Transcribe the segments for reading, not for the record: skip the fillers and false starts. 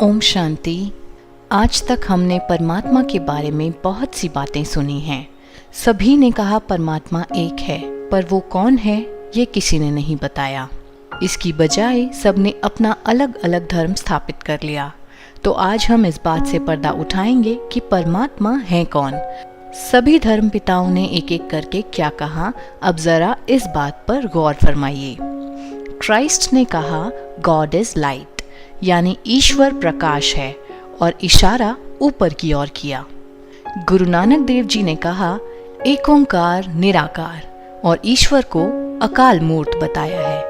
ओम शांति। आज तक हमने परमात्मा के बारे में बहुत सी बातें सुनी हैं। सभी ने कहा परमात्मा एक है, पर वो कौन है ये किसी ने नहीं बताया। इसकी बजाय सबने अपना अलग अलग धर्म स्थापित कर लिया। तो आज हम इस बात से पर्दा उठाएंगे कि परमात्मा है कौन। सभी धर्म पिताओं ने एक एक करके क्या कहा, अब जरा इस बात पर गौर फरमाइए। क्राइस्ट ने कहा गॉड इज लाइट, यानी ईश्वर प्रकाश है, और इशारा ऊपर की ओर किया। गुरु नानक देव जी ने कहा एक ओंकार निराकार, और ईश्वर को अकाल मूर्त बताया है,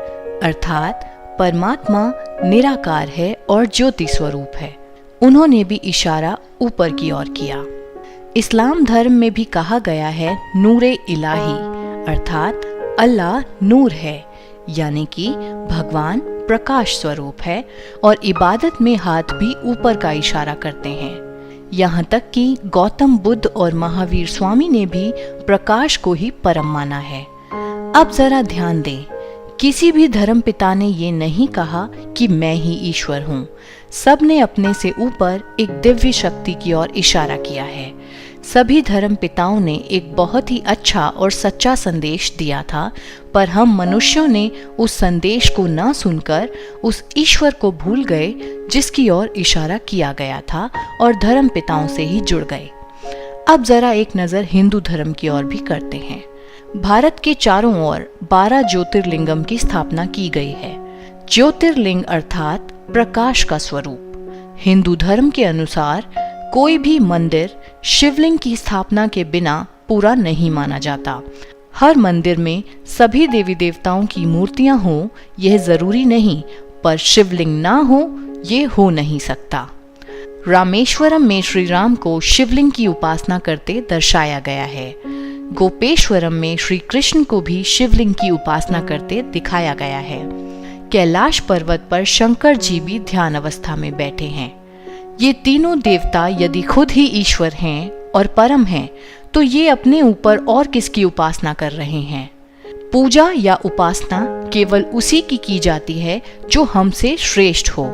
अर्थात परमात्मा निराकार है और ज्योति स्वरूप है। उन्होंने भी इशारा ऊपर की ओर किया। इस्लाम धर्म में भी कहा गया है नूरे इलाही, अर्थात अल्लाह नूर है, यानी कि भगवान प्रकाश स्वरूप है, और इबादत में हाथ भी ऊपर का इशारा करते हैं। यहाँ तक कि गौतम बुद्ध और महावीर स्वामी ने भी प्रकाश को ही परम माना है। अब जरा ध्यान दें, किसी भी धर्म पिता ने ये नहीं कहा कि मैं ही ईश्वर हूँ। सब ने अपने से ऊपर एक दिव्य शक्ति की ओर इशारा किया है। सभी धर्म पिताओं ने एक बहुत ही अच्छा और सच्चा संदेश दिया था, पर हम मनुष्यों ने उस संदेश को न सुनकर उस ईश्वर को भूल गए जिसकी ओर इशारा किया गया था, और धर्म पिताओं से ही जुड़ गए। अब जरा एक नज़र हिंदू धर्म की ओर भी करते हैं। भारत के चारों ओर 12 ज्योतिर्लिंगम की स्थापना की गई है। ज्योतिर्लिंग अर्थात प्रकाश का स्वरूप। हिंदू धर्म के अनुसार कोई भी मंदिर शिवलिंग की स्थापना के बिना पूरा नहीं माना जाता। हर मंदिर में सभी देवी देवताओं की मूर्तियां हों यह जरूरी नहीं, पर शिवलिंग ना हो ये हो नहीं सकता। रामेश्वरम में श्री राम को शिवलिंग की उपासना करते दर्शाया गया है। गोपेश्वरम में श्री कृष्ण को भी शिवलिंग की उपासना करते दिखाया गया है। कैलाश पर्वत पर शंकर जी भी ध्यान अवस्था में बैठे हैं। ये तीनों देवता यदि खुद ही ईश्वर हैं और परम हैं, तो ये अपने ऊपर और किसकी उपासना कर रहे हैं? पूजा या उपासना केवल उसी की जाती है जो हमसे श्रेष्ठ हो।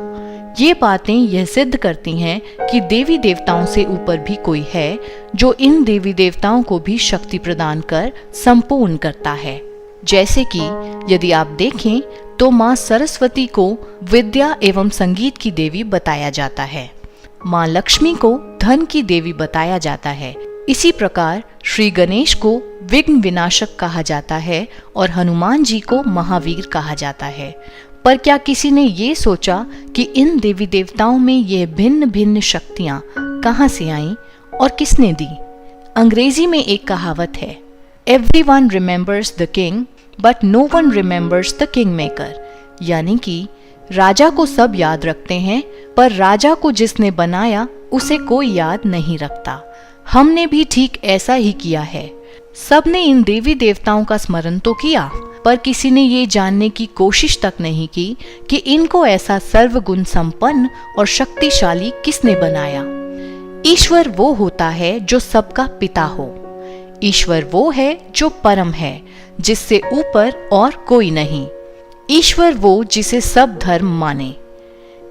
ये बातें यह सिद्ध करती हैं कि देवी देवताओं से ऊपर भी कोई है जो इन देवी देवताओं को भी शक्ति प्रदान कर संपूर्ण करता है। जैसे कि यदि आप देखें तो माँ सरस्वती को विद्या एवं संगीत की देवी बताया जाता है। माँ लक्ष्मी को धन की देवी बताया जाता है। इसी प्रकार श्री गणेश को विघ्न विनाशक कहा जाता है और हनुमान जी को महावीर कहा जाता है। पर क्या किसी ने ये सोचा कि इन देवी देवताओं में ये भिन्न भिन्न शक्तियाँ कहाँ से आईं और किसने दी? अंग्रेजी में एक कहावत है, everyone remembers the king but no one remembers the king maker, यानी कि राजा को सब याद रखते हैं, पर राजा को जिसने बनाया उसे कोई याद नहीं रखता। हमने भी ठीक ऐसा ही किया है। सबने इन देवी देवताओं का स्मरण तो किया, पर किसी ने ये जानने की कोशिश तक नहीं की कि इनको ऐसा सर्वगुण संपन्न और शक्तिशाली किसने बनाया। ईश्वर वो होता है जो सबका पिता हो। ईश्वर वो है जो परम है, जिससे ऊपर और कोई नहीं। ईश्वर वो जिसे सब धर्म माने।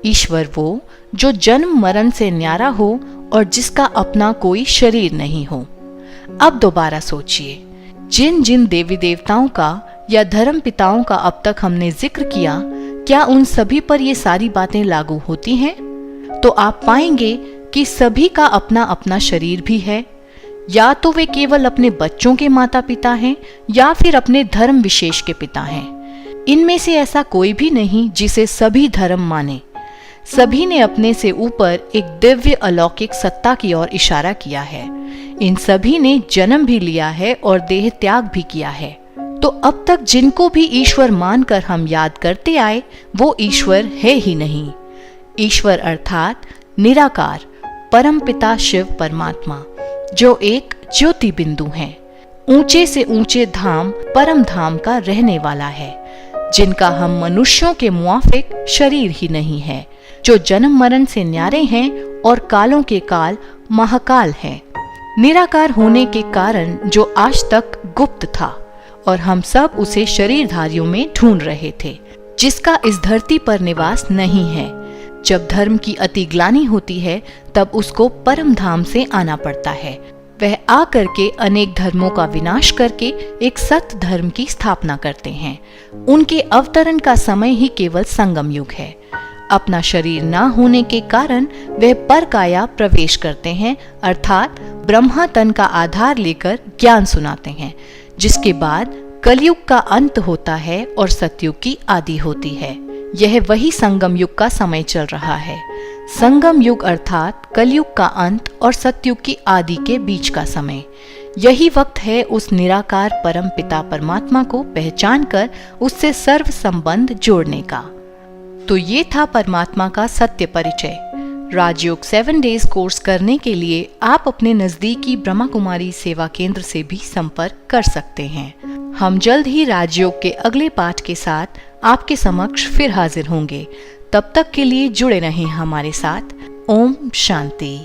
ईश्वर वो जो जन्म मरण से न्यारा हो और जिसका अपना कोई शरीर नहीं हो। अब दोबारा सोचिए, जिन जिन देवी देवताओं का या धर्म पिताओं का अब तक हमने जिक्र किया, क्या उन सभी पर ये सारी बातें लागू होती हैं? तो आप पाएंगे कि सभी का अपना अपना शरीर भी है। या तो वे केवल अपने बच्चों के माता पिता हैं या फिर अपने धर्म विशेष के पिता हैं। इनमें से ऐसा कोई भी नहीं जिसे सभी धर्म माने। सभी ने अपने से ऊपर एक दिव्य अलौकिक सत्ता की ओर इशारा किया है। इन सभी ने जन्म भी लिया है और देह त्याग भी किया है। तो अब तक जिनको भी ईश्वर मानकर हम याद करते आए, वो ईश्वर है ही नहीं। ईश्वर अर्थात निराकार परम पिता शिव परमात्मा, जो एक ज्योति बिंदु है, ऊंचे से ऊंचे धाम परम धाम का रहने वाला है, जिनका हम मनुष्यों के मुआफिक शरीर ही नहीं है, जो जन्म मरण से न्यारे हैं और कालों के काल महाकाल हैं। निराकार होने के कारण जो आज तक गुप्त था और हम सब उसे शरीरधारियों में ढूंढ रहे थे, जिसका इस धरती पर निवास नहीं है, जब धर्म की अति ग्लानि होती है तब उसको परम धाम से आना पड़ता है। वह आकर के अनेक धर्मों का विनाश करके एक सत्य धर्म की स्थापना करते हैं। उनके अवतरण का समय ही केवल संगम युग है। अपना शरीर न होने के कारण वे परकाया प्रवेश करते हैं, अर्थात ब्रह्मा तन का आधार लेकर ज्ञान सुनाते हैं, जिसके बाद कलयुग का अंत होता है और सतयुग की आदि होती है। यह वही संगम युग का समय चल रहा है। संगम युग अर्थात कलयुग का अंत और सतयुग की आदि के बीच का समय। यही वक्त है उस निराकार परम पिता परमात्मा को पहचान कर उससे सर्व संबंध जोड़ने का। तो ये था परमात्मा का सत्य परिचय। राजयोग 7 डेज कोर्स करने के लिए आप अपने नजदीकी ब्रह्मा कुमारी सेवा केंद्र से भी संपर्क कर सकते हैं। हम जल्द ही राजयोग के अगले पाठ के साथ आपके समक्ष फिर हाजिर होंगे। तब तक के लिए जुड़े रहें हमारे साथ। ओम शांति।